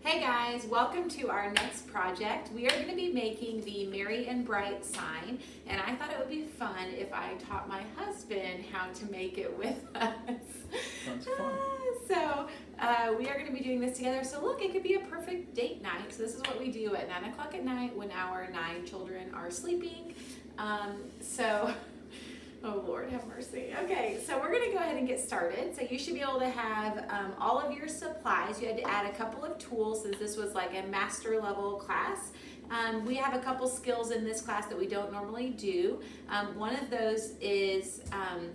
Hey guys, welcome to our next project. We are going to be making the Merry and Bright sign, and I thought it would be fun if I taught my husband how to make it with us. Sounds fun. We are going to be doing this together. So look, it could be a perfect date night. So this is what we do at 9 o'clock at night when our 9 children are sleeping. Oh Lord, have mercy. Okay, so we're gonna go ahead and get started. So you should be able to have all of your supplies. You had to add a couple of tools since this was like a master level class. We have a couple skills in this class that we don't normally do. One of those is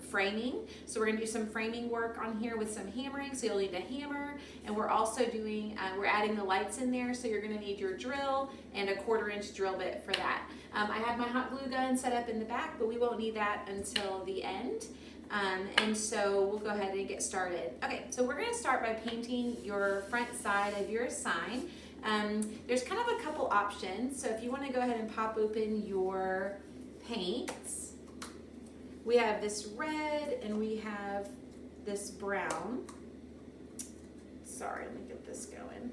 framing. So we're gonna do some framing work on here with some hammering. So you'll need a hammer. And we're also doing, we're adding the lights in there. So you're gonna need your drill and a 1/4-inch drill bit for that. I have my hot glue gun set up in the back, but we won't need that until the end. And so we'll go ahead and get started. Okay, so we're gonna start by painting your front side of your sign. There's kind of a couple options. So if you wanna go ahead and pop open your paints, we have this red and we have this brown. Sorry, let me get this going.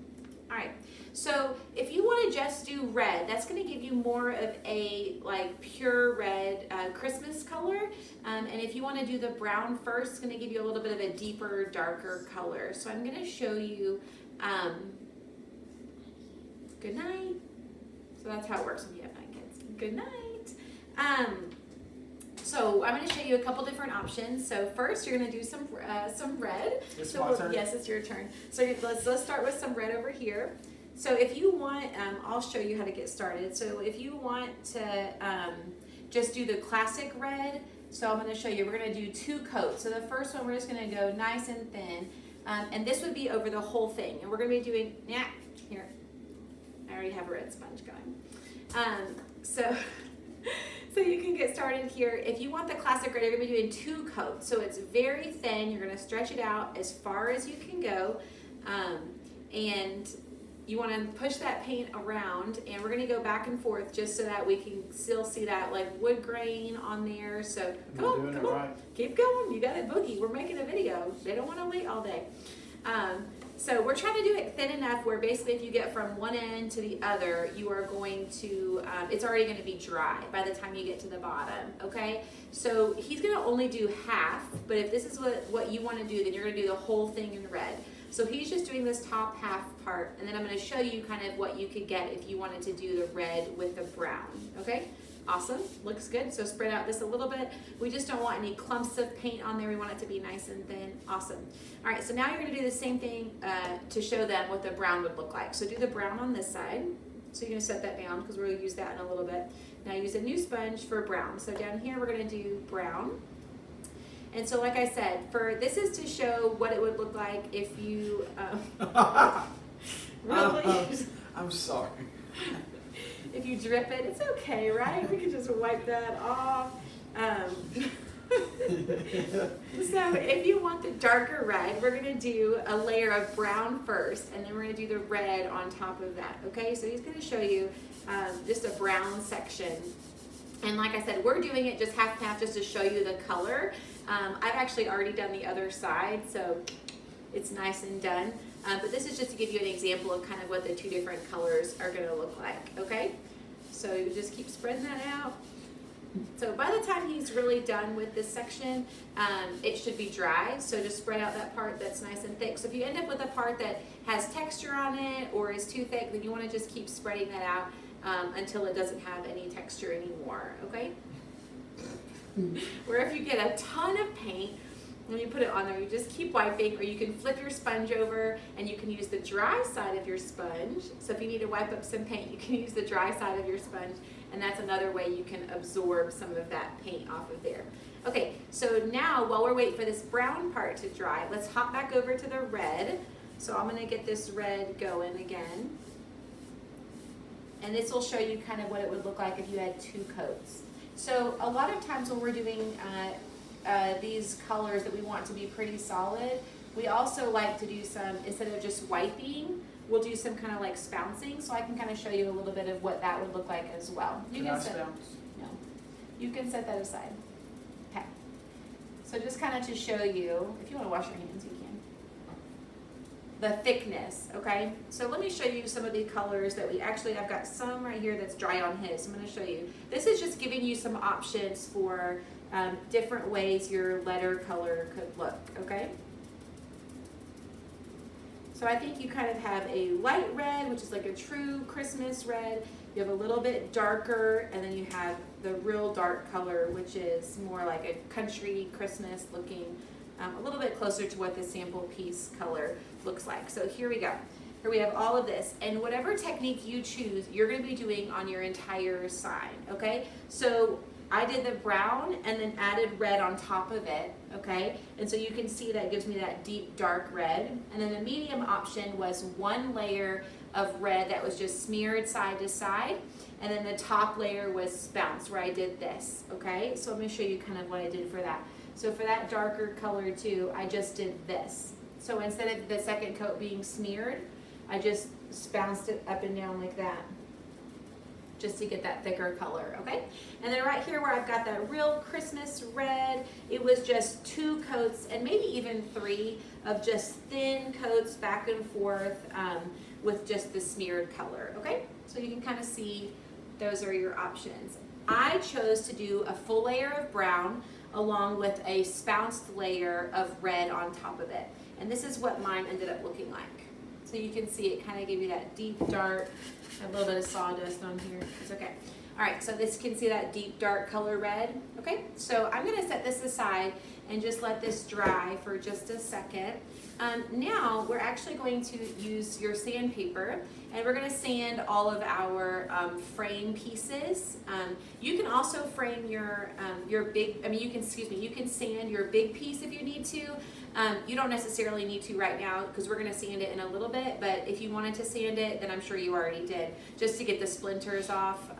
All right, so if you want to just do red, that's going to give you more of a like pure red Christmas color. And if you want to do the brown first, it's going to give you a little bit of a deeper, darker color. So I'm going to show you, good night. So that's how it works when you have 9 kids. Good night. So I'm going to show you a couple different options. So first, you're going to do some red. It's my turn? Yes, it's your turn. So let's start with some red over here. So if you want, I'll show you how to get started. So if you want to just do the classic red, so I'm going to show you. We're going to do 2 coats. So the first one, we're just going to go nice and thin, and this would be over the whole thing. And we're going to be doing here. I already have a red sponge going. So you can get started here. If you want the classic red, you're gonna be doing 2 coats. So it's very thin. You're gonna stretch it out as far as you can go. And you wanna push that paint around, and we're gonna go back and forth just so that we can still see that like wood grain on there. So come on, Right. keep going. You got it, boogie. We're making a video. They don't wanna wait all day. So we're trying to do it thin enough where basically if you get from one end to the other, you are going to, it's already going to be dry by the time you get to the bottom, okay? So he's going to only do half, but if this is what you want to do, then you're going to do the whole thing in red. So he's just doing this top half part, and then I'm going to show you kind of what you could get if you wanted to do the red with the brown, okay? Awesome, looks good. So spread out this a little bit. We just don't want any clumps of paint on there. We want it to be nice and thin. Awesome. All right, so now you're gonna do the same thing to show them what the brown would look like. So do the brown on this side. So you're gonna set that down because we'll use that in a little bit. Now use a new sponge for brown. So down here we're gonna do brown. And so like I said, this is to show what it would look like if you, really? I'm sorry. If you drip it, it's okay, right? We can just wipe that off. So if you want the darker red, we're gonna do a layer of brown first, and then we're gonna do the red on top of that, okay? So he's gonna show you just a brown section. And like I said, we're doing it just half and half just to show you the color. I've actually already done the other side, so it's nice and done. But this is just to give you an example of kind of what the 2 different colors are gonna look like, okay? So you just keep spreading that out. So by the time he's really done with this section, it should be dry. So just spread out that part that's nice and thick. So if you end up with a part that has texture on it or is too thick, then you wanna just keep spreading that out until it doesn't have any texture anymore, okay? Where if you get a ton of paint, when you put it on there, you just keep wiping, or you can flip your sponge over and you can use the dry side of your sponge. So if you need to wipe up some paint, you can use the dry side of your sponge, and that's another way you can absorb some of that paint off of there. Okay, so now while we're waiting for this brown part to dry, let's hop back over to the red. So I'm gonna get this red going again. And this will show you kind of what it would look like if you had 2 coats. So a lot of times when we're doing these colors that we want to be pretty solid, we also like to do some, instead of just wiping, we'll do some kind of like spouncing, so I can kind of show you a little bit of what that would look like as well. Can I spounce? No, you can set that aside. Okay, so just kind of to show you, if you want to wash your hands, you can. the thickness, okay? So let me show you some of the colors that I've got some right here that's dry on his. I'm gonna show you. This is just giving you some options for different ways your letter color could look, okay? So I think you kind of have a light red, which is like a true Christmas red. You have a little bit darker, and then you have the real dark color, which is more like a country Christmas looking, a little bit closer to what the sample piece color looks like. So here we go. Here we have all of this, and whatever technique you choose, you're gonna be doing on your entire sign, okay? So I did the brown and then added red on top of it, okay? And so you can see that gives me that deep dark red. And then the medium option was one layer of red that was just smeared side to side. And then the top layer was bounced where I did this, okay? So I'm gonna show you kind of what I did for that. So for that darker color too, I just did this. So instead of the second coat being smeared, I just bounced it up and down like that, just to get that thicker color, okay? And then right here where I've got that real Christmas red, it was just 2 coats and maybe even 3 of just thin coats back and forth with just the smeared color, okay? So you can kind of see those are your options. I chose to do a full layer of brown along with a spounced layer of red on top of it. And this is what mine ended up looking like. So you can see it kind of gave you that deep dark, a little bit of sawdust on here. It's okay. All right, so this can see that deep dark color red. Okay, so I'm gonna set this aside and just let this dry for just a second. Now we're actually going to use your sandpaper, and we're gonna sand all of our frame pieces. You can also frame your big, you can sand your big piece if you need to. You don't necessarily need to right now because we're gonna sand it in a little bit, but if you wanted to sand it, then I'm sure you already did, just to get the splinters off.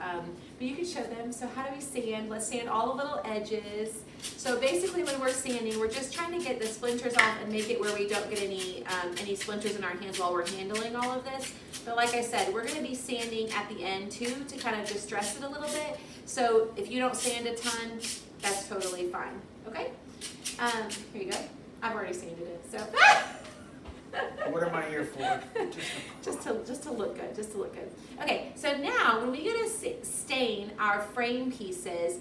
But you can show them. So how do we sand? Let's sand all the little edges. So basically when we're sanding, we're just trying to get the splinters off and make it where we don't get any splinters in our hands while we're handling all of this. But like I said, we're gonna be sanding at the end too to kind of just stress it a little bit. So if you don't sand a ton, that's totally fine, okay? Here you go. I've already sanded it, so. What am I here for? Just to look good, just to look good. Okay, so now when we gonna stain our frame pieces,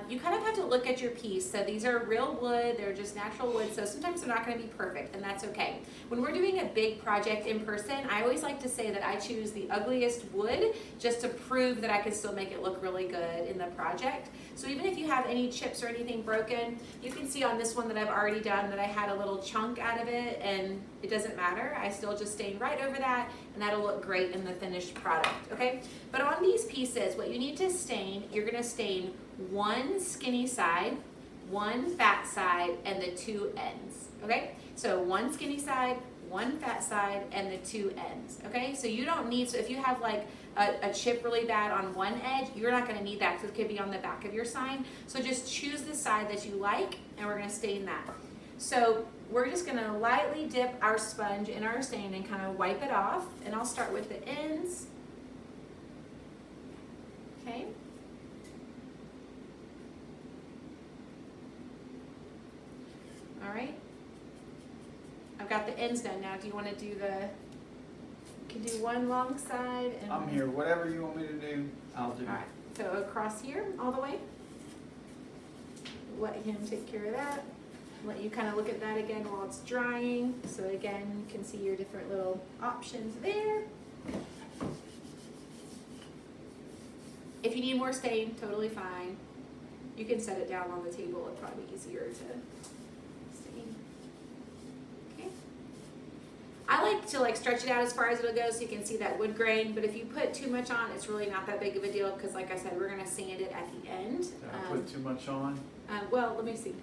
you kind of have to look at your piece. So these are real wood, they're just natural wood, so sometimes they're not gonna be perfect, and that's okay. When we're doing a big project in person, I always like to say that I choose the ugliest wood just to prove that I can still make it look really good in the project. So even if you have any chips or anything broken, you can see on this one that I've already done that I had a little chunk out of it, and it doesn't matter. I still just stain right over that, and that'll look great in the finished product, okay? But on these pieces, what you need to stain, you're gonna stain one skinny side, one fat side, and the 2 ends, okay? So one skinny side, one fat side, and the 2 ends, okay? So you don't need, so if you have like a chip really bad on one edge, you're not gonna need that because it could be on the back of your sign. So just choose the side that you like, and we're gonna stain that. So we're just gonna lightly dip our sponge in our stain and kind of wipe it off, and I'll start with the ends, okay? All right, I've got the ends done now. Do you want to do you can do one long side and I'm here. Whatever you want me to do, I'll do. All right, so across here all the way. Let him take care of that. Let you kind of look at that again while it's drying. So again, you can see your different little options there. If you need more stain, totally fine. You can set it down on the table. It'd probably be easier to stain. Okay. I like to stretch it out as far as it'll go so you can see that wood grain, but if you put too much on, it's really not that big of a deal because like I said, we're gonna sand it at the end. Did I put too much on? Well, let me see.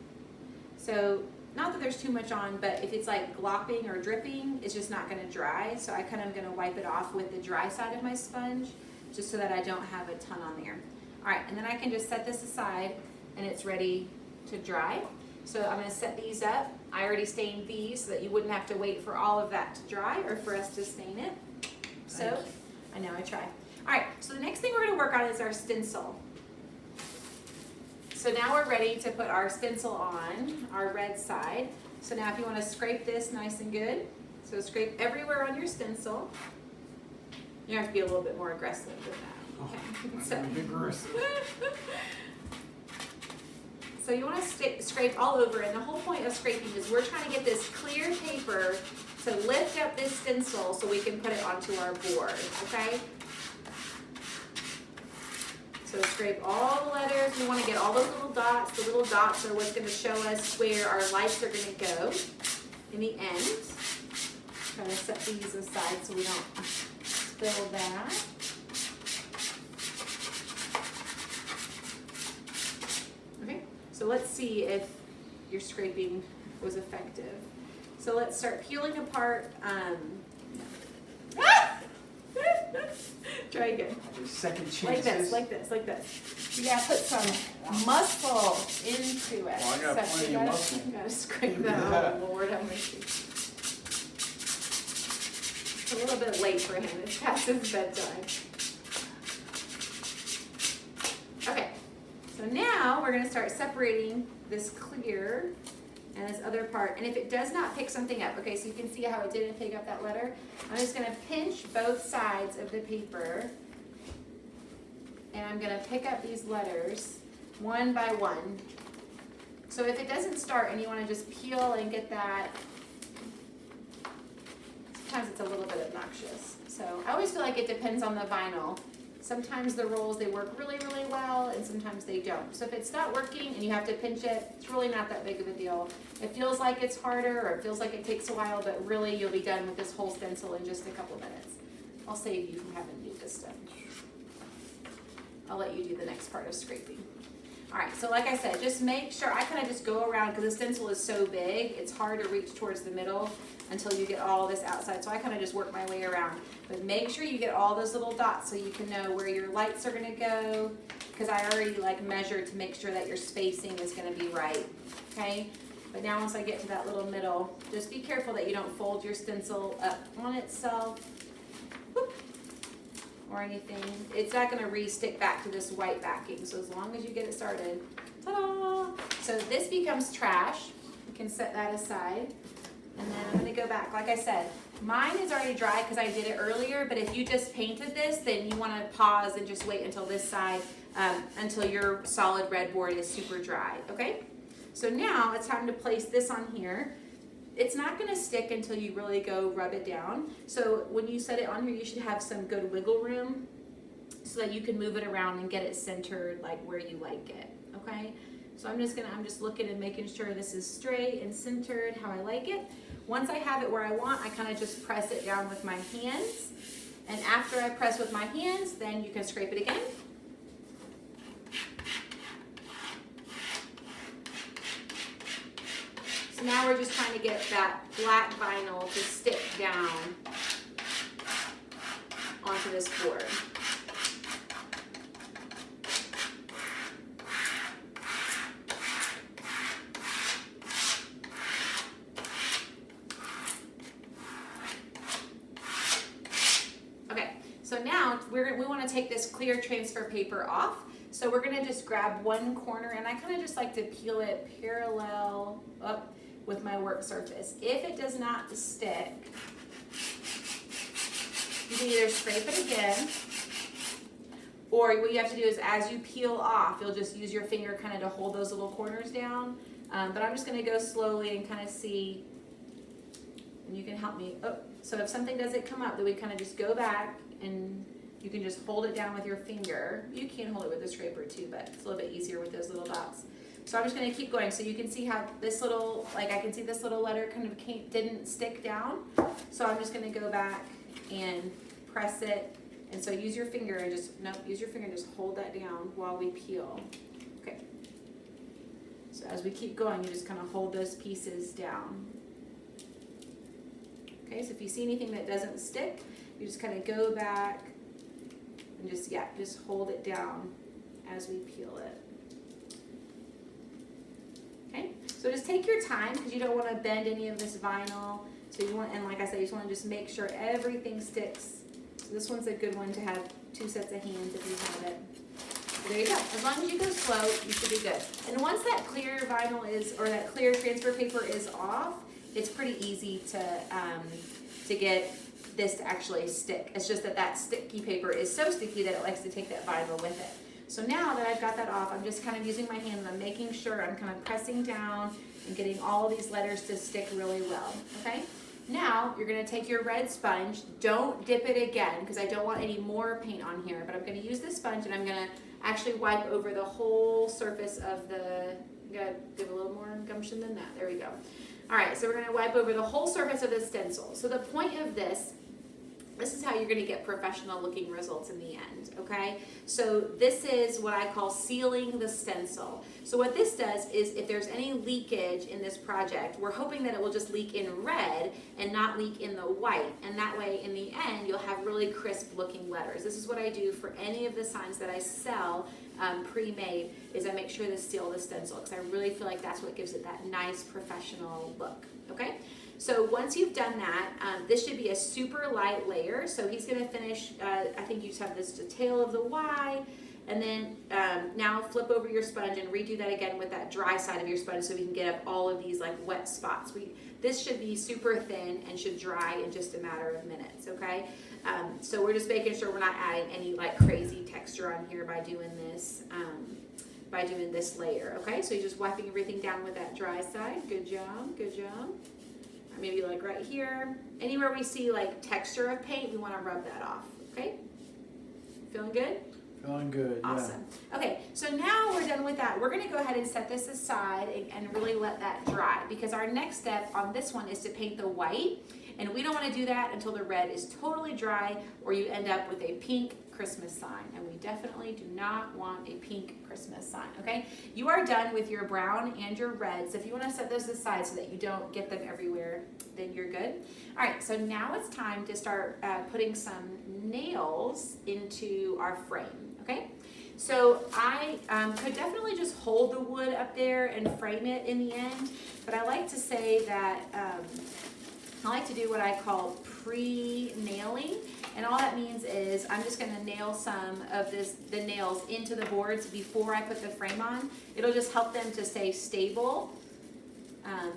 So, not that there's too much on, but if it's like glopping or dripping, it's just not gonna dry. So I kind of gonna wipe it off with the dry side of my sponge, just so that I don't have a ton on there. All right, and then I can just set this aside and it's ready to dry. So I'm gonna set these up. I already stained these so that you wouldn't have to wait for all of that to dry or for us to stain it. So, I know I try. All right, so the next thing we're gonna work on is our stencil. So now we're ready to put our stencil on our red side. So now if you want to scrape this nice and good, So scrape everywhere on your stencil. You have to be a little bit more aggressive with that. Okay. So. Vigorous. So you want to scrape all over, and the whole point of scraping is we're trying to get this clear paper to lift up this stencil so we can put it onto our board, okay? So scrape all the letters. We want to get all those little dots. The little dots are what's going to show us where our lights are going to go in the end. Try to set these aside so we don't spill that. Okay, so let's see if your scraping was effective. So let's start peeling apart. Try again. Second chances. Like this, like this, like this. You gotta put some muscle into it. Well, I got So plenty you of gotta- muscle. You gotta scrape that. Oh Lord, have mercy. It's a little bit late for him. It's past his bedtime. Okay, so now we're gonna start separating this clear and this other part. And if it does not pick something up, okay, so you can see how it didn't pick up that letter. I'm just gonna pinch both sides of the paper and I'm gonna pick up these letters one by one. So if it doesn't start and you wanna just peel and get that, sometimes it's a little bit obnoxious. So I always feel like it depends on the vinyl. Sometimes the rolls, they work really, really well, and sometimes they don't. So if it's not working and you have to pinch it, it's really not that big of a deal. It feels like it's harder, or it feels like it takes a while, but really you'll be done with this whole stencil in just a couple minutes. I'll save you from having to do this stuff. I'll let you do the next part of scraping. All right, so like I said, just make sure, I kind of just go around, because the stencil is so big, it's hard to reach towards the middle until you get all this outside. So I kind of just work my way around. But make sure you get all those little dots so you can know where your lights are gonna go, because I already like measured to make sure that your spacing is gonna be right, okay? But now once I get to that little middle, just be careful that you don't fold your stencil up on itself. Whoop, or anything. It's not gonna re-stick back to this white backing, so as long as you get it started, ta-da! So this becomes trash. You can set that aside. And then I'm gonna go back, like I said, mine is already dry because I did it earlier, but if you just painted this, then you wanna pause and just wait until this side, until your solid red board is super dry, okay? So now it's time to place this on here. It's not gonna stick until you really go rub it down. So when you set it on here, you should have some good wiggle room so that you can move it around and get it centered like where you like it, okay? So I'm just looking and making sure this is straight and centered how I like it. Once I have it where I want, I kind of just press it down with my hands. And after I press with my hands, then you can scrape it again. So now we're just trying to get that black vinyl to stick down onto this board. So now we want to take this clear transfer paper off. So we're going to just grab one corner, and I kind of just like to peel it parallel up with my work surface. If it does not stick, you can either scrape it again, or what you have to do is as you peel off, you'll just use your finger kind of to hold those little corners down. But I'm just going to go slowly and kind of see, and you can help me. Oh, so if something doesn't come up, then we kind of just go back, and you can just hold it down with your finger. You can hold it with a scraper too, but it's a little bit easier with those little dots. So I'm just gonna keep going. So you can see how this little, like I can see this little letter kind of didn't stick down. So I'm just gonna go back and press it. And so use your finger and use your finger and just hold that down while we peel. Okay. So as we keep going, you just kind of hold those pieces down. Okay, so if you see anything that doesn't stick, you just kind of go back and just hold it down as we peel it. Okay, so just take your time because you don't want to bend any of this vinyl. So you want, and like I said, you just want to just make sure everything sticks. So this one's a good one to have 2 sets of hands if you have it. So there you go. As long as you go slow, you should be good. And once that clear vinyl is, or that clear transfer paper is off, it's pretty easy to get this to actually stick. It's just that sticky paper is so sticky that it likes to take that vinyl with it. So now that I've got that off, I'm just kind of using my hand and I'm making sure I'm kind of pressing down and getting all these letters to stick really well, okay? Now, you're gonna take your red sponge, don't dip it again, because I don't want any more paint on here, but I'm gonna use this sponge and I'm gonna actually wipe over the whole surface of the, I'm gonna give a little more gumption than that, there we go. All right, so we're gonna wipe over the whole surface of the stencil. So the point of this is how you're gonna get professional looking results in the end, okay? So this is what I call sealing the stencil. So what this does is if there's any leakage in this project, we're hoping that it will just leak in red and not leak in the white. And that way, in the end, you'll have really crisp looking letters. This is what I do for any of the signs that I sell pre-made, is I make sure to seal the stencil, because I really feel like that's what gives it that nice professional look, okay? So once you've done that, this should be a super light layer. So he's gonna finish, I think you just have this tail of the Y, and then now flip over your sponge and redo that again with that dry side of your sponge so we can get up all of these like wet spots. This should be super thin and should dry in just a matter of minutes, okay? So we're just making sure we're not adding any like crazy texture on here by doing this layer, okay? So you're just wiping everything down with that dry side. Good job, good job. Or maybe like right here. Anywhere we see like texture of paint, we want to rub that off, okay? Feeling good? Feeling good, yeah. Awesome. Okay, so now we're done with that. We're gonna go ahead and set this aside and really let that dry, because our next step on this one is to paint the white, and we don't wanna do that until the red is totally dry, or you end up with a pink Christmas sign, and we definitely do not want a pink Christmas sign, okay? You are done with your brown and your red, so if you wanna set those aside so that you don't get them everywhere, then you're good. All right, so now it's time to start putting some nails into our frame, okay? So I could definitely just hold the wood up there and frame it in the end, but I like to say that I like to do what I call pre-nailing, and all that means is I'm just gonna nail some of the nails into the boards before I put the frame on. It'll just help them to stay stable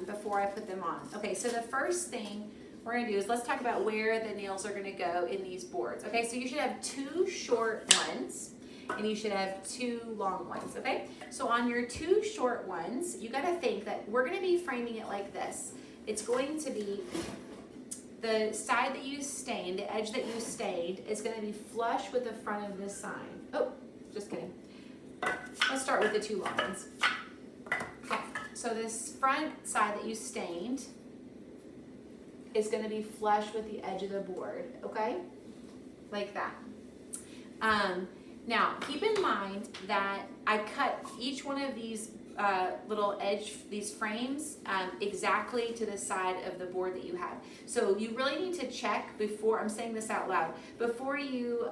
before I put them on. Okay, so the first thing we're gonna do is let's talk about where the nails are gonna go in these boards. Okay, so you should have 2 short ones and you should have 2 long ones, okay? So on your 2 short ones, you gotta think that we're gonna be framing it like this. It's going to be the side that you stained, the edge that you stained is gonna be flush with the front of this sign. Oh, just kidding. Let's start with the 2 long ones. Okay, so this front side that you stained is gonna be flush with the edge of the board, okay? Like that. Now, keep in mind that I cut each one of these little edge, these frames, exactly to the side of the board that you have. So you really need to check before, I'm saying this out loud, before you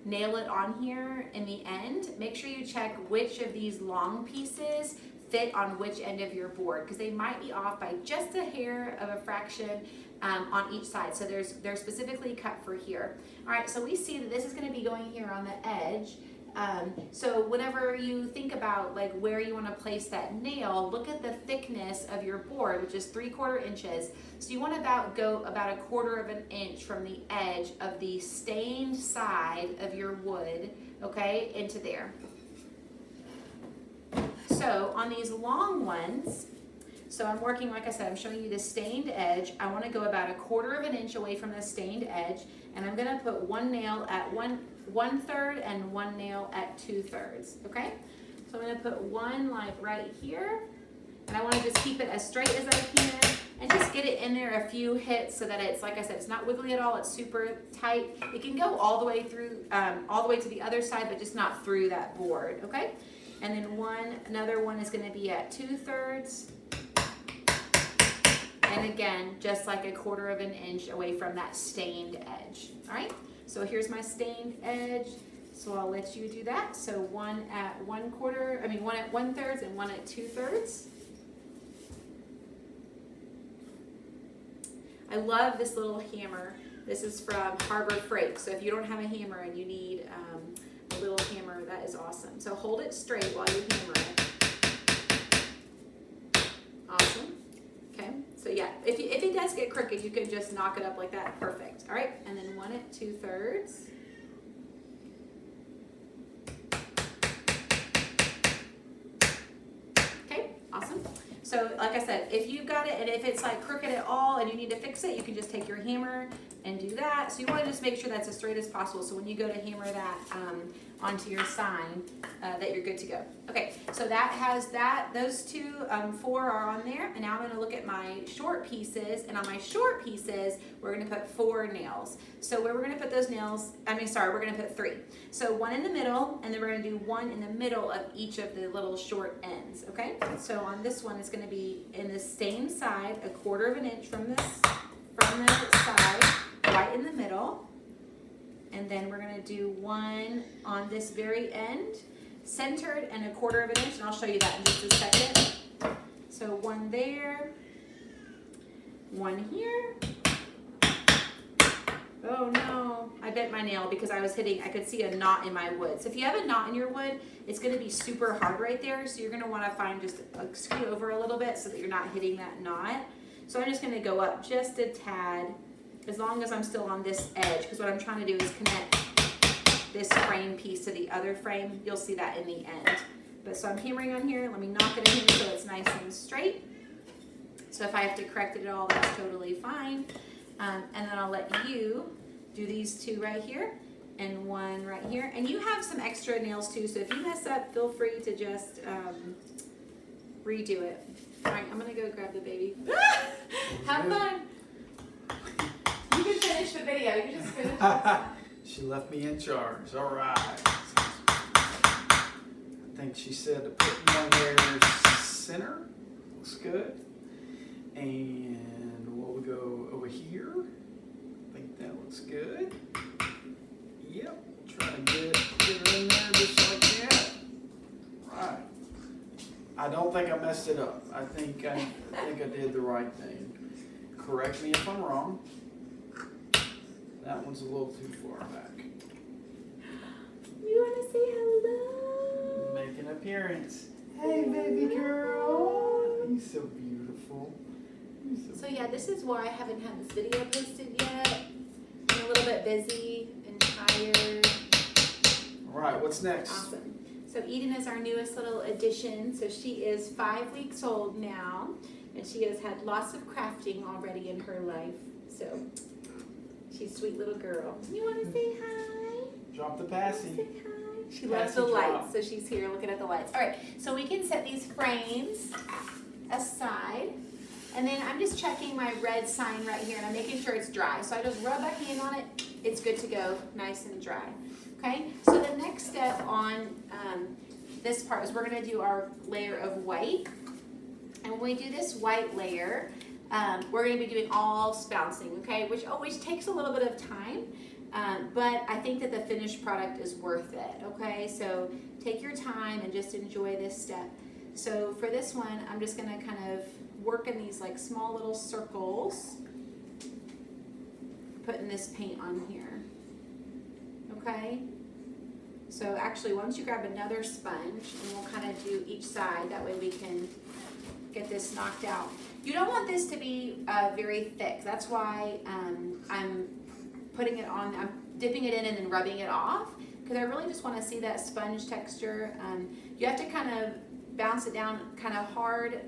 nail it on here in the end, make sure you check which of these long pieces fit on which end of your board, because they might be off by just a hair of a fraction on each side. So they're specifically cut for here. All right, so we see that this is going to be going here on the edge. So whenever you think about like where you want to place that nail, look at the thickness of your board, which is 3/4 inches. So you want to go about 1/4 inch from the edge of the stained side of your wood, okay, into there. So on these long ones, so I'm working, like I said, I'm showing you the stained edge. I want to go about 1/4 inch away from the stained edge, and I'm going to put one nail at 1/3 and one nail at 2/3, okay? So I'm going to put one like right here, and I want to just keep it as straight as I can and just get it in there a few hits so that it's, like I said, it's not wiggly at all, it's super tight. It can go all the way through, all the way to the other side, but just not through that board, okay? And then another one is going to be at 2/3. And again, just like 1/4 inch away from that stained edge. All right, so here's my stained edge. So I'll let you do that. So one at 1/4, one at 1/3 and one at 2/3. I love this little hammer. This is from Harbor Freight. So if you don't have a hammer and you need a little hammer, that is awesome. So hold it straight while you hammer it. Awesome. Okay, so yeah, if it does get crooked, you can just knock it up like that. Perfect. All right, and then 1 2/3. Okay, awesome. So like I said, if you've got it and if it's like crooked at all and you need to fix it, you can just take your hammer and do that. So you want to just make sure that's as straight as possible. So when you go to hammer that onto your sign, that you're good to go. Okay, so that has that. Those two, 4 are on there. And now I'm going to look at my short pieces. And on my short pieces, we're going to put 4 nails. So where we're going to put those nails, we're going to put 3. So 1 in the middle, and then we're going to do 1 in the middle of each of the little short ends. Okay, so on this one, it's going to be in the same side, 1/4 of an inch from the side, right in the middle. And then we're going to do 1 on this very end, centered, and 1/4 of an inch, and I'll show you that in just a second. So 1 there, 1 here. Oh no, I bent my nail because I could see a knot in my wood. So if you have a knot in your wood, it's going to be super hard right there. So you're going to want to find just scoot over a little bit so that you're not hitting that knot. So I'm just going to go up just a tad, as long as I'm still on this edge, because what I'm trying to do is connect this frame piece to the other frame. You'll see that in the end. But so I'm hammering on here. Let me knock it in here so it's nice and straight. So if I have to correct it at all, that's totally fine. And then I'll let you do these 2 right here and 1 right here. And you have some extra nails too, so if you mess up, feel free to just redo it. All right, I'm gonna go grab the baby. Have fun. You can finish the video. You can just finish it. She left me in charge. All right. I think she said to put 1 there center. Looks good. And we'll go over here. I think that looks good. Yep. Try to get her in there just like that. Right. I don't think I messed it up. I think I did the right thing. Correct me if I'm wrong. That one's a little too far back. You want to say hello? Make an appearance. Hey, baby girl. You're so beautiful. So yeah, this is why I haven't had this video posted yet. I'm a little bit busy and tired. All right, what's next? Awesome. So Eden is our newest little addition. So she is 5 weeks old now, and she has had lots of crafting already in her life. So she's a sweet little girl. You want to say hi? Drop the Say passy. hi. She loves the Passy lights, drop. so she's here looking at the lights. All right, so we can set these frames aside. And then I'm just checking my red sign right here, and I'm making sure it's dry. So I just rub a hand on it. It's good to go, nice and dry. Okay, so the next step on this part is we're going to do our layer of white. And when we do this white layer, we're going to be doing all spouncing, okay, which always takes a little bit of time. But I think that the finished product is worth it, okay? So take your time and just enjoy this step. So for this one, I'm just going to kind of work in these like small little circles, putting this paint on here, okay? So actually, why don't you grab another sponge and we'll kind of do each side, that way we can get this knocked out. You don't want this to be very thick. That's why I'm putting it on, I'm dipping it in and then rubbing it off, because I really just want to see that sponge texture. You have to kind of bounce it down kind of hard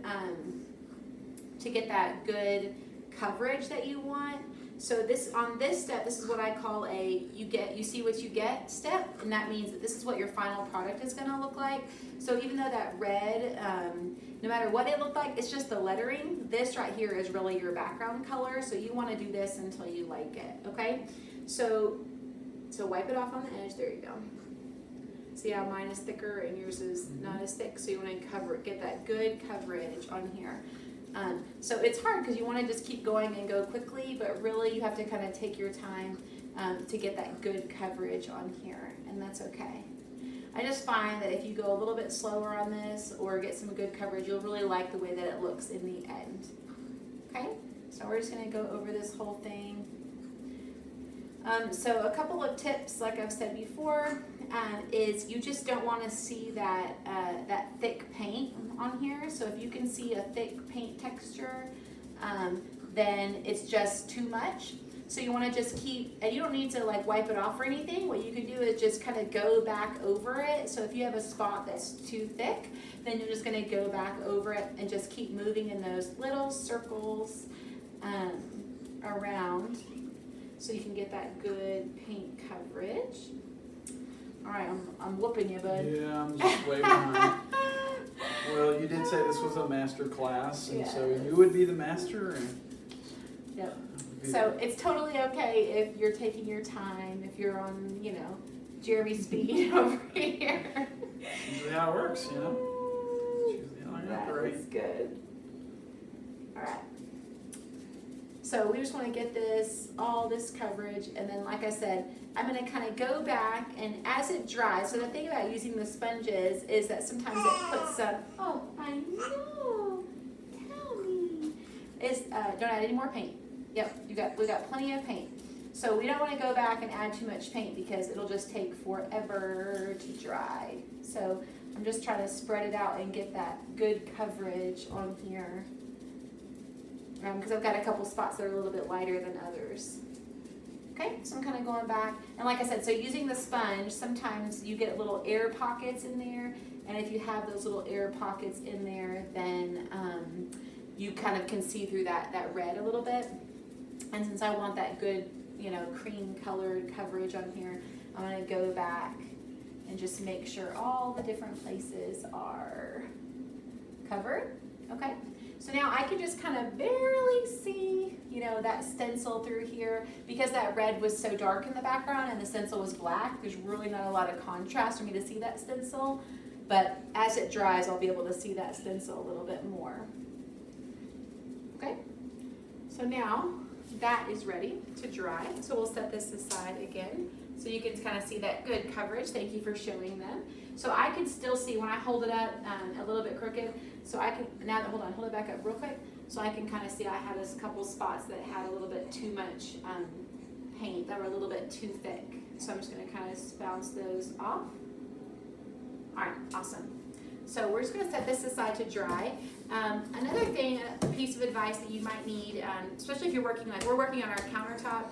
to get that good coverage that you want. So this, on this step, this is what I call a you see what you get step, and that means that this is what your final product is going to look like. So even though that red, no matter what it looked like, it's just the lettering. This right here is really your background color, so you want to do this until you like it, okay? So wipe it off on the edge, there you go. See how mine is thicker and yours is not as thick, so you want to cover it, get that good coverage on here. So it's hard because you want to just keep going and go quickly, but really you have to kind of take your time to get that good coverage on here, and that's okay. I just find that if you go a little bit slower on this or get some good coverage, you'll really like the way that it looks in the end. Okay, so we're just going to go over this whole thing. So a couple of tips, like I've said before, is you just don't want to see that that thick paint on here. So if you can see a thick paint texture, then it's just too much. So you wanna just keep, and you don't need to like wipe it off or anything. What you can do is just kind of go back over it. So if you have a spot that's too thick, then you're just gonna go back over it and just keep moving in those little circles around so you can get that good paint coverage. All right, I'm whooping you, bud. Yeah, I'm just way behind. Well, you did say this was a master class, and so you would be the master. And yep. So it's totally okay if you're taking your time, if you're on, you know, Jeremy speed over here. Usually how it works, you know. It's usually how I operate. That is good. All right. So we just want to get all this coverage, and then like I said, I'm going to kind of go back, and as it dries, so the thing about using the sponges is that sometimes it puts some, oh, I know, tell me, don't add any more paint. Yep, we got plenty of paint. So we don't want to go back and add too much paint because it'll just take forever to dry. So I'm just trying to spread it out and get that good coverage on here. Because I've got a couple spots that are a little bit lighter than others. Okay, so I'm kind of going back. And like I said, so using the sponge, sometimes you get little air pockets in there. And if you have those little air pockets in there, then you kind of can see through that red a little bit. And since I want that good, you know, cream colored coverage on here, I'm going to go back and just make sure all the different places are covered. Okay. So now I can just kind of barely see, you know, that stencil through here. Because that red was so dark in the background and the stencil was black, there's really not a lot of contrast for me to see that stencil. But as it dries, I'll be able to see that stencil a little bit more. Okay, so now that is ready to dry. So we'll set this aside again so you can kind of see that good coverage. Thank you for showing them. So I can still see when I hold it up a little bit crooked. So I can, now that, hold it back up real quick. So I can kind of see I had a couple spots that had a little bit too much paint, that were a little bit too thick. So I'm just gonna kind of bounce those off. All right, awesome. So we're just gonna set this aside to dry. Another thing, a piece of advice that you might need, especially if you're working, like we're working on our countertop,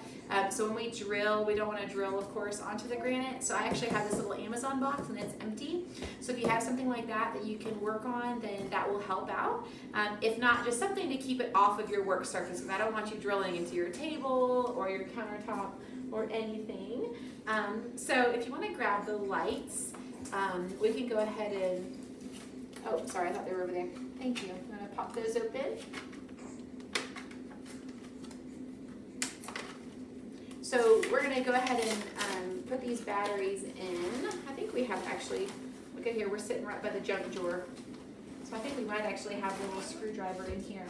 so when we drill, we don't wanna drill, of course, onto the granite. So I actually have this little Amazon box and it's empty. So if you have something like that you can work on, then that will help out. If not, just something to keep it off of your work surface, because I don't want you drilling into your table or your countertop or anything. So if you wanna grab the lights, we can go ahead and, oh, sorry, I thought they were over there. Thank you. I'm gonna pop those open. So we're gonna go ahead and put these batteries in. I think we have actually, look at here, we're sitting right by the junk drawer. So I think we might actually have a little screwdriver in here.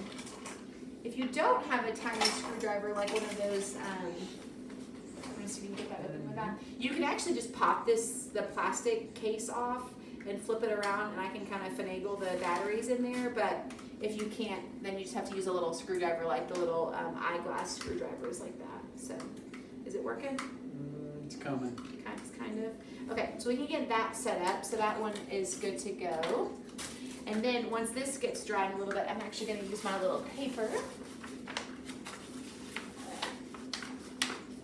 If you don't have a tiny screwdriver, like one of those, let me see if you can get that open with that. You can actually just pop the plastic case off and flip it around, and I can kind of finagle the batteries in there. But if you can't, then you just have to use a little screwdriver, like the little eyeglass screwdrivers like that. So, is it working? It's coming. Kind of. Okay, so we can get that set up. So that one is good to go. And then once this gets drying a little bit, I'm actually going to use my little paper.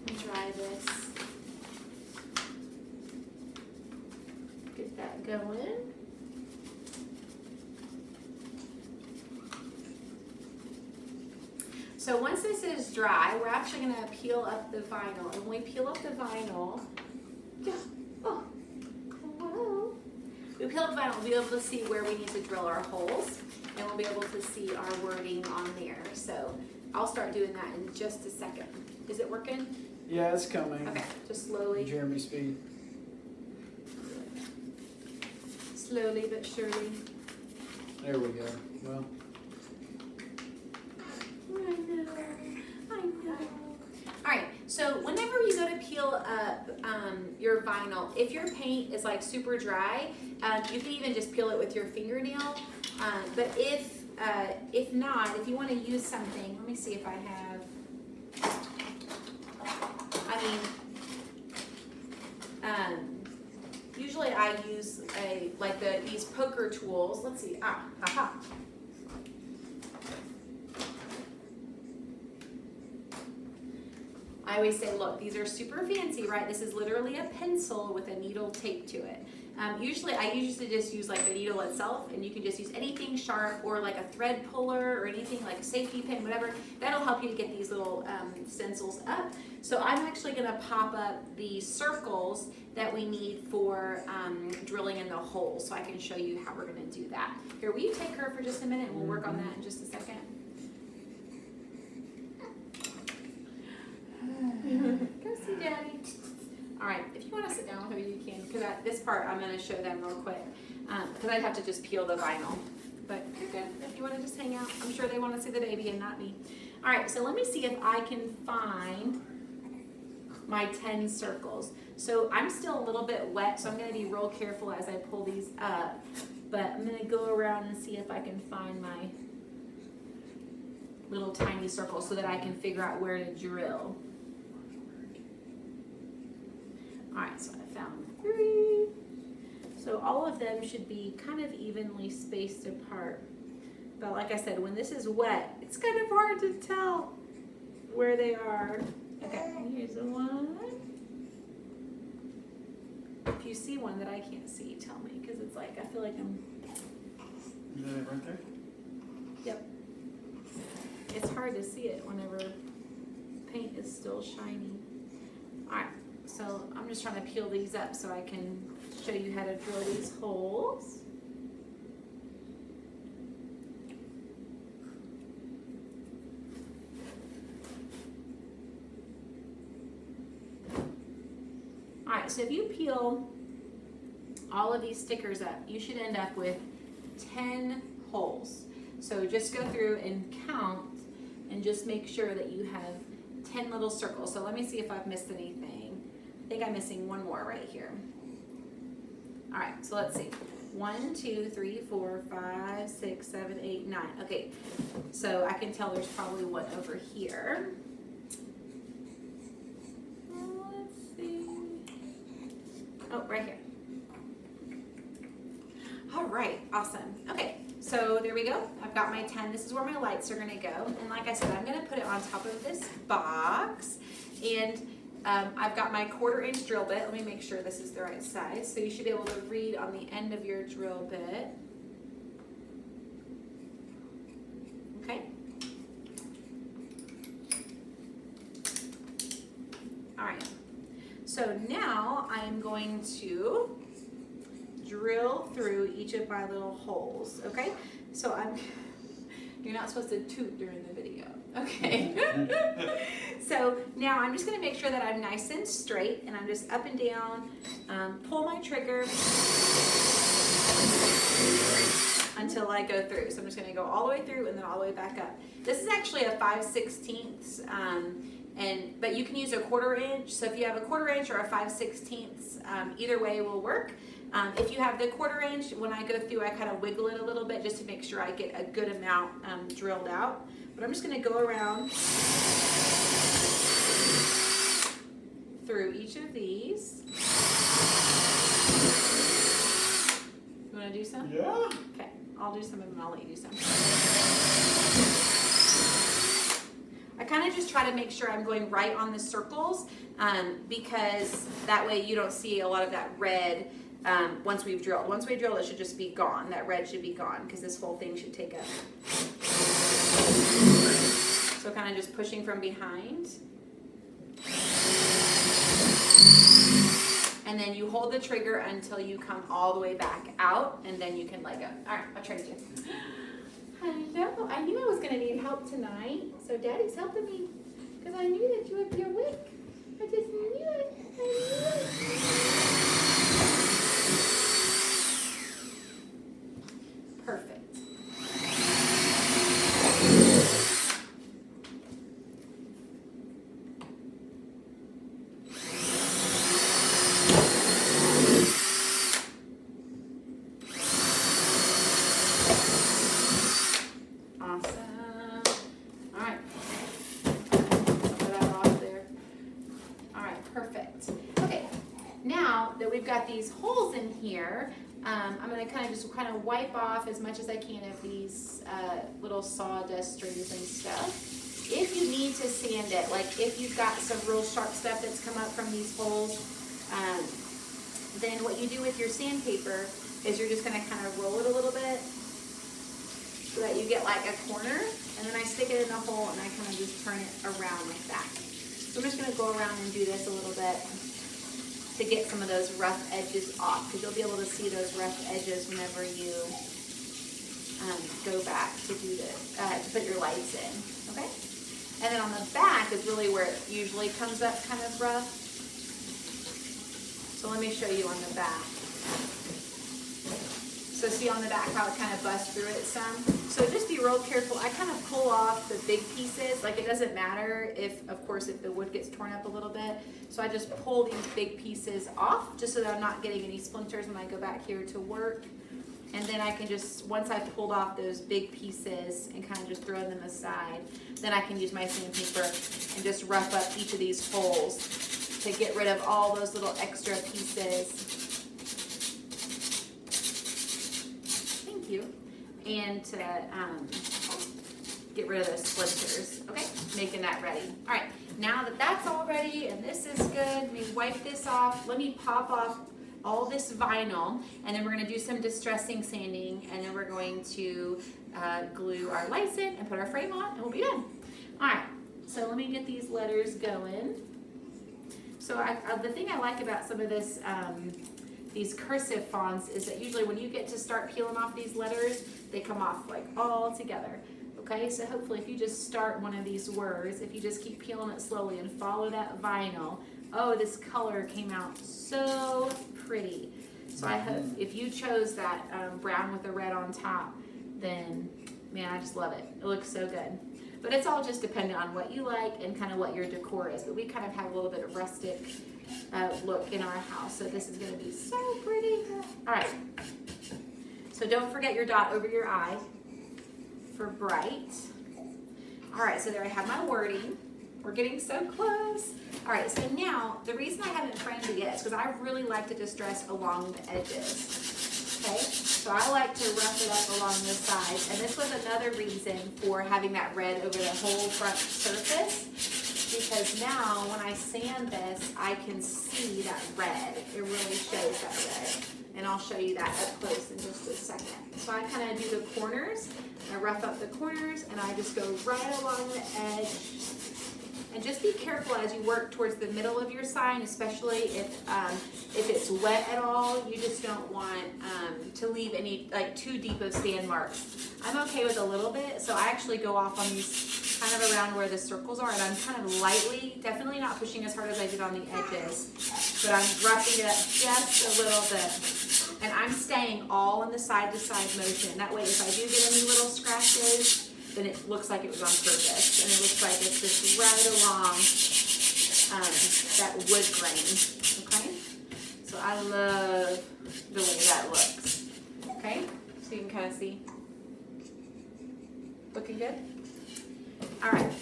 And dry this. Get that going. So once this is dry, we're actually going to peel up the vinyl. And when we peel up the vinyl, oh, hello. We peel up the vinyl, we'll be able to see where we need to drill our holes, and we'll be able to see our wording on there. So I'll start doing that in just a second. Is it working? Yeah, it's coming. Okay, just slowly. Jeremy speed. Slowly but surely. There we go. Well, I know. All right, so whenever you go to peel up your vinyl, if your paint is like super dry, you can even just peel it with your fingernail. But if not, if you want to use something, let me see if I have. Usually I use these poker tools. Let's see. Aha. I always say, look, these are super fancy, right? This is literally a pencil with a needle taped to it. Usually, I usually just use like the needle itself, and you can just use anything sharp or like a thread puller or anything like a safety pin, whatever. That'll help you to get these little stencils up. So I'm actually gonna pop up the circles that we need for drilling in the holes, so I can show you how we're gonna do that. Here, will you take her for just a minute, and we'll work on that in just a second. Go see Daddy. All right, if you want to sit down with her, you can, because this part I'm going to show them real quick, because I'd have to just peel the vinyl. But you're good if you want to just hang out. I'm sure they want to see the baby and not me. All right, so let me see if I can find my 10 circles. So I'm still a little bit wet, so I'm going to be real careful as I pull these up. But I'm going to go around and see if I can find my little tiny circles so that I can figure out where to drill. All right, so I found 3. So all of them should be kind of evenly spaced apart. But like I said, when this is wet, it's kind of hard to tell where they are. Okay, here's the one. If you see one that I can't see, tell me, because it's like, I feel like I'm... Is that it right there? Yep. It's hard to see it whenever paint is still shiny. All right. So I'm just trying to peel these up so I can show you how to drill these holes. All right, so if you peel all of these stickers up, you should end up with 10 holes. So just go through and count and just make sure that you have 10 little circles. So let me see if I've missed anything. I think I'm missing one more right here. All right, so let's see. 1, 2, 3, 4, 5, 6, 7, 8, 9. Okay, so I can tell there's probably one over here. Let's see. Oh, right here. All right, awesome. Okay, so there we go. I've got my 10. This is where my lights are gonna go. And like I said, I'm gonna put it on top of this box. And I've got my 1/4 inch drill bit. Let me make sure this is the right size. So you should be able to read on the end of your drill bit. Okay. All right. So now I'm going to drill through each of my little holes. Okay. So you're not supposed to toot during the video. Okay. So now I'm just going to make sure that I'm nice and straight, and I'm just up and down, pull my trigger until I go through. So I'm just going to go all the way through and then all the way back up. This is actually a 5/16, but you can use a 1/4 inch. So if you have a 1/4 inch or a 5/16, either way will work. If you have the 1/4 inch, when I go through, I kind of wiggle it a little bit just to make sure I get a good amount drilled out. But I'm just going to go around through each of these. You want to do some? Yeah. Okay, I'll do some of them and I'll let you do some. I kind of just try to make sure I'm going right on the circles because that way you don't see a lot of that red once we've drilled. Once we drill, it should just be gone. That red should be gone because this whole thing should take up. So kind of just pushing from behind. And then you hold the trigger until you come all the way back out, and then you can let go. All right, I'll try to do. Hello, I knew I was gonna need help tonight, so Daddy's helping me because I knew that you would be awake. I just knew it. I knew it. Perfect. We've got these holes in here. I'm going to kind of wipe off as much as I can of these little sawdust strings and stuff. if you need to sand it, like if you've got some real sharp stuff that's come up from these holes, then what you do with your sandpaper is you're just gonna kind of roll it a little bit so that you get like a corner, and then I stick it in the hole and I kind of just turn it around like that. So I'm just gonna go around and do this a little bit to get some of those rough edges off, because you'll be able to see those rough edges whenever you go back to do this, to put your lights in, okay? And then on the back is really where it usually comes up kind of rough. So let me show you on the back. So see on the back how it kind of busts through it some? So just be real careful. I kind of pull off the big pieces. Like it doesn't matter if, of course, if the wood gets torn up a little bit. So I just pull these big pieces off just so that I'm not getting any splinters when I go back here to work. And then I can just, once I've pulled off those big pieces and kind of just throw them aside, then I can use my sandpaper and just rough up each of these holes to get rid of all those little extra pieces. Thank you. And to get rid of those splinters. Okay, making that ready. All right, now that that's all ready and this is good, let me wipe this off. Let me pop off all this vinyl, and then we're going to do some distressing sanding, and then we're going to glue our lights in and put our frame on, and we'll be done. All right, so let me get these letters going. So the thing I like about some of this, these cursive fonts, is that usually when you get to start peeling off these letters, they come off like all together. Okay, so hopefully if you just start one of these words, if you just keep peeling it slowly and follow that vinyl, oh, this color came out so pretty. So I hope if you chose that brown with the red on top, then man, I just love it. It looks so good. But it's all just dependent on what you like and kind of what your decor is. But we kind of have a little bit of rustic look in our house. So this is going to be so pretty. All right. So don't forget your dot over your I for bright. All right, so there I have my wording. We're getting so close. All right, so now the reason I haven't framed it yet is because I really like to distress along the edges. Okay, so I like to rough it up along the sides, and this was another reason for having that red over the whole front surface, because now when I sand this, I can see that red. It really shows that red, and I'll show you that up close in just a second. So I kind of do the corners, I rough up the corners, and I just go right along the edge. And just be careful as you work towards the middle of your sign, especially if it's wet at all. You just don't want to leave any like too deep of sand marks. I'm okay with a little bit, so I actually go off on these kind of around where the circles are, and I'm kind of lightly, definitely not pushing as hard as I did on the edges, but I'm roughing it up just a little bit. And I'm staying all in the side-to-side motion. That way, if I do get any little scratches, then it looks like it was on purpose, and it looks like it's just right along that wood grain, okay? So I love the way that looks, okay? So you can kind of see. Looking good? All right,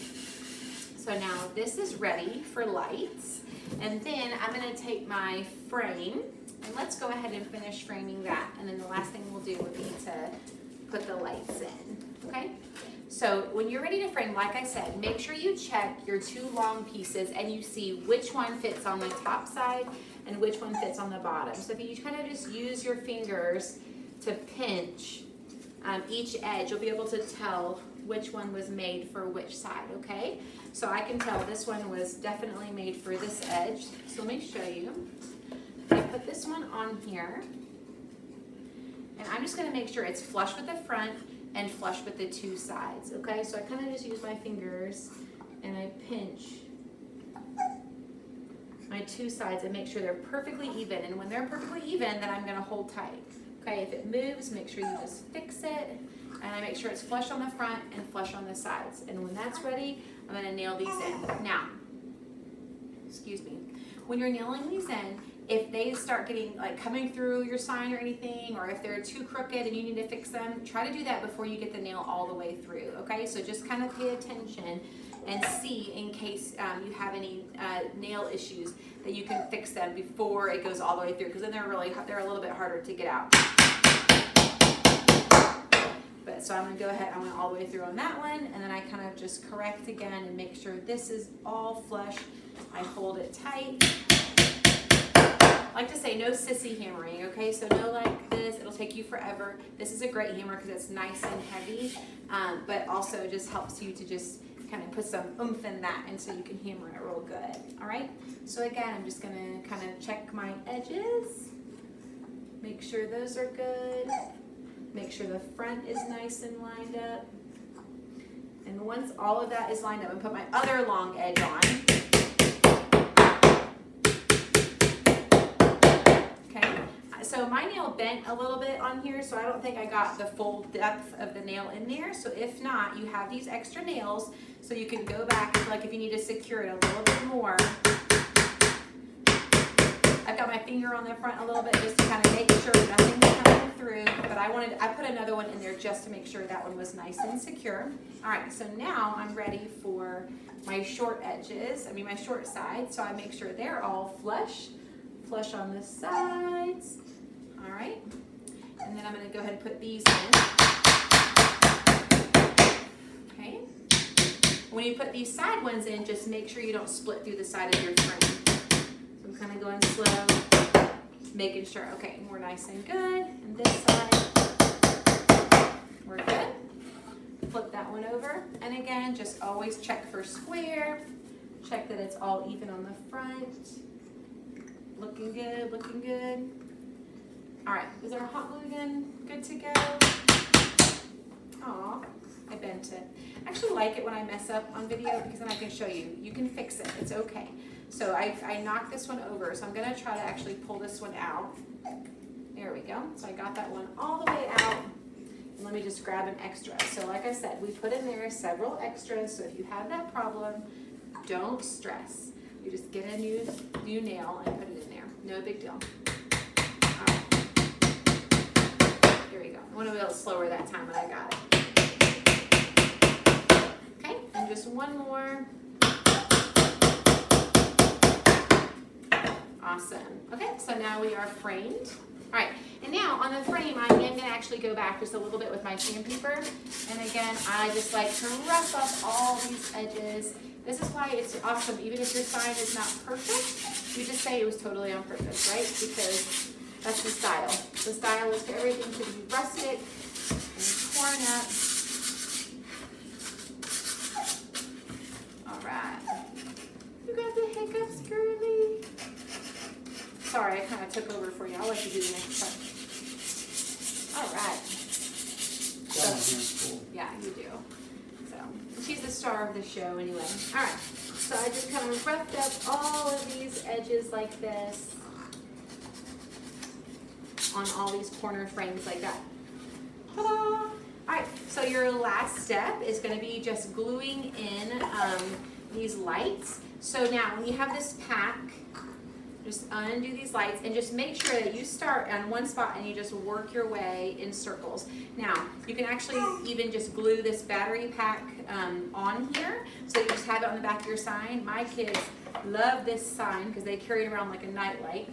so now this is ready for lights, and then I'm gonna take my frame, and let's go ahead and finish framing that, and then the last thing we'll do would be to put the lights in, okay? So when you're ready to frame, like I said, make sure you check your two long pieces and you see which one fits on the top side and which one fits on the bottom. So if you kind of just use your fingers to pinch each edge, you'll be able to tell which one was made for which side, okay? So I can tell this one was definitely made for this edge. So let me show you. I put this one on here, and I'm just gonna make sure it's flush with the front and flush with the two sides, okay? So I kind of just use my fingers and I pinch my two sides and make sure they're perfectly even. And when they're perfectly even, then I'm gonna hold tight. Okay, if it moves, make sure you just fix it. And I make sure it's flush on the front and flush on the sides. And when that's ready, I'm gonna nail these in. Now, excuse me. When you're nailing these in, if they start getting like coming through your sign or anything, or if they're too crooked and you need to fix them, try to do that before you get the nail all the way through, okay? So just kind of pay attention and see in case you have any nail issues that you can fix them before it goes all the way through, because then they're a little bit harder to get out. But so I'm gonna go ahead, I went all the way through on that one, and then I kind of just correct again and make sure this is all flush. I hold it tight. I like to say no sissy hammering, okay? So no like this, it'll take you forever. This is a great hammer because it's nice and heavy, but also just helps you to just kind of put some oomph in that, and so you can hammer it real good, all right? So again, I'm just gonna kind of check my edges, make sure those are good, make sure the front is nice and lined up. And once all of that is lined up, and put my other long edge on. Okay, so my nail bent a little bit on here, so I don't think I got the full depth of the nail in there. So if not, you have these extra nails, so you can go back and, like, if you need to secure it a little bit more. I've got my finger on the front a little bit just to kind of make sure nothing's coming through, but I put another one in there just to make sure that one was nice and secure. All right, so now I'm ready for my short edges, my short sides, so I make sure they're all flush on the sides. All right, and then I'm gonna go ahead and put these in. Okay, when you put these side ones in, just make sure you don't split through the side of your frame. So I'm kind of going slow, making sure, okay, we're nice and good. And this side, we're good. Flip that one over. And again, just always check for square. Check that it's all even on the front. Looking good, looking good. All right, is our hot glue gun good to go? Aw, I bent it. I actually like it when I mess up on video because then I can show you. You can fix it, it's okay. So I knocked this one over, so I'm gonna try to actually pull this one out. There we go. So I got that one all the way out. And let me just grab an extra. So like I said, we put in there several extras, so if you have that problem, don't stress. You just get a new nail and put it in there. No big deal. All right. Here we go. I went a little slower that time, but I got it. Okay, and just one more. Awesome. Okay, so now we are framed. All right, and now on the frame, I am going to actually go back just a little bit with my sandpaper. And again, I just like to rough up all these edges. This is why it's awesome. Even if your sign is not perfect, you just say it was totally on purpose, right? Because that's the style. The style is for everything to be rustic and torn up. All right. You got the hiccups, girly. Sorry, I kind of took over for you. I'll let you do the next part. All right. So, yeah, you do. So, she's the star of the show anyway. All right. So I just kind of roughed up all of these edges like this on all these corner frames like that. Ta-da! All right. So your last step is going to be just gluing in these lights. So now when you have this pack, just undo these lights and just make sure that you start on one spot and you just work your way in circles. Now, you can actually even just glue this battery pack on here. So you just have it on the back of your sign. My kids love this sign because they carry it around like a nightlight.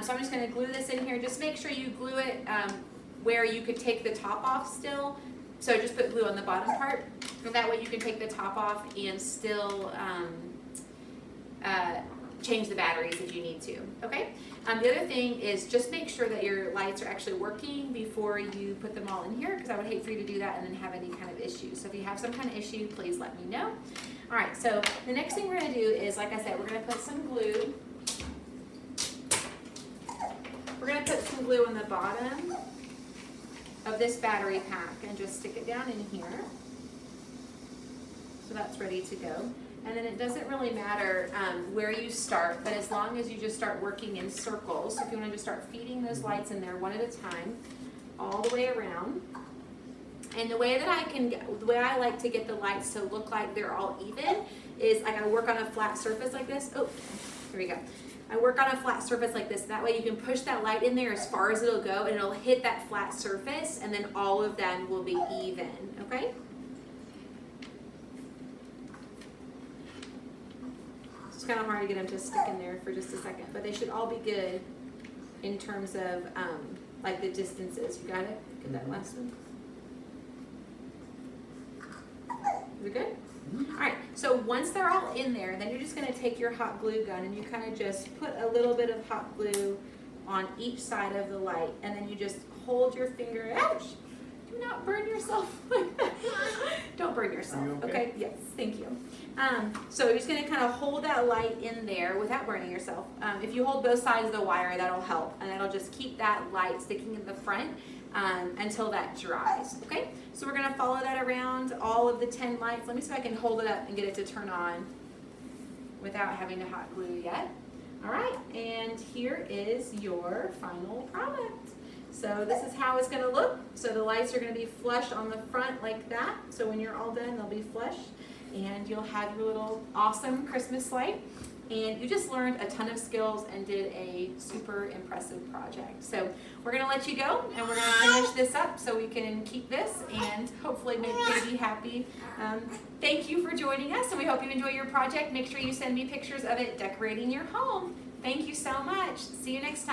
So I'm just going to glue this in here. Just make sure you glue it where you could take the top off still. So just put glue on the bottom part. And that way you can take the top off and still change the batteries if you need to, okay? The other thing is just make sure that your lights are actually working before you put them all in here, because I would hate for you to do that and then have any kind of issue. So if you have some kind of issue, please let me know. All right, so the next thing we're gonna do is, like I said, we're gonna put some glue. We're gonna put some glue on the bottom of this battery pack and just stick it down in here. So that's ready to go. And then it doesn't really matter where you start, but as long as you just start working in circles, if you want to just start feeding those lights in there one at a time, all the way around. And the way that the way I like to get the lights to look like they're all even is I gotta work on a flat surface like this. Oh, here we go. I work on a flat surface like this. That way you can push that light in there as far as it'll go, and it'll hit that flat surface, and then all of them will be even, okay? It's kind of hard to get them to stick in there for just a second, but they should all be good in terms of like the distances. You got it? Get that last one. Is it good? All right, so once they're all in there, then you're just gonna take your hot glue gun and you kind of just put a little bit of hot glue on each side of the light, and then you just hold your finger, ouch, do not burn yourself like that. Don't burn yourself, Are you okay? okay? Yes, thank you. So you're just gonna kind of hold that light in there without burning yourself. If you hold both sides of the wire, that'll help, and that'll just keep that light sticking in the front until that dries, okay? So we're gonna follow that around all of the 10 lights. Let me see if I can hold it up and get it to turn on without having to hot glue yet. All right, and here is your final product. So this is how it's gonna look. So the lights are gonna be flush on the front like that. So when you're all done, they'll be flush, and you'll have your little awesome Christmas light. And you just learned a ton of skills and did a super impressive project. So we're gonna let you go, and we're gonna finish this up so we can keep this and hopefully make baby happy. Thank you for joining us, and we hope you enjoy your project. Make sure you send me pictures of it decorating your home. Thank you so much. See you next time.